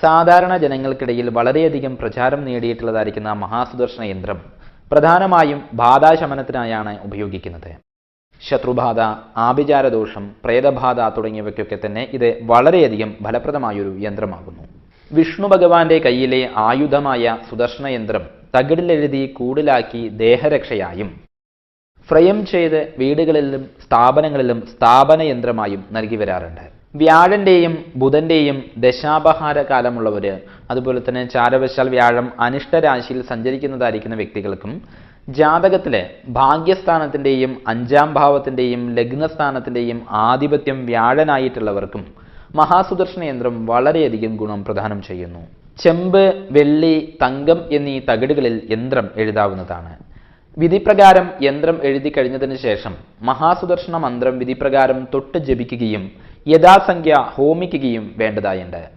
സാധാരണ ജനങ്ങൾക്കിടയിൽ വളരെയധികം പ്രചാരം നേടിയിട്ടുള്ളതായിരിക്കുന്ന മഹാസുദർശന യന്ത്രം പ്രധാനമായും ബാധാശമനത്തിനായാണ് ഉപയോഗിക്കുന്നത്. ശത്രുബാധ, ആഭിചാരദോഷം, പ്രേതബാധ തുടങ്ങിയവയ്ക്കൊക്കെ തന്നെ ഇത് വളരെയധികം ഫലപ്രദമായൊരു യന്ത്രമാകുന്നു. വിഷ്ണു ഭഗവാന്റെ കയ്യിലെ ആയുധമായ സുദർശന യന്ത്രം തകിടിലെഴുതി കൂടിലാക്കി ദേഹരക്ഷയായും ഫ്രയം ചെയ്ത് വീടുകളിലും സ്ഥാപനങ്ങളിലും സ്ഥാപന യന്ത്രമായും നൽകി വരാറുണ്ട്. വ്യാഴന്റെയും ബുധന്റെയും ദശാപഹാര കാലമുള്ളവര്, അതുപോലെ തന്നെ ചാരവശാൽ വ്യാഴം അനിഷ്ടരാശിയിൽ സഞ്ചരിക്കുന്നതായിരിക്കുന്ന വ്യക്തികൾക്കും ജാതകത്തിലെ ഭാഗ്യസ്ഥാനത്തിന്റെയും 5ാം ഭാവത്തിന്റെയും ലഗ്നസ്ഥാനത്തിന്റെയും ആധിപത്യം വ്യാഴനായിട്ടുള്ളവർക്കും മഹാസുദർശന യന്ത്രം വളരെയധികം ഗുണം പ്രദാനം ചെയ്യുന്നു. ചെമ്പ്, വെള്ളി, തങ്കം എന്നീ തകിടുകളിൽ യന്ത്രം എഴുതാവുന്നതാണ്. വിധിപ്രകാരം യന്ത്രം എഴുതി കഴിഞ്ഞതിന് ശേഷം മഹാസുദർശന മന്ത്രം വിധിപ്രകാരം തൊട്ട് ജപിക്കുകയും യഥാസംഖ്യ ഹോമിക്കുകയും വേണ്ടതായുണ്ട്.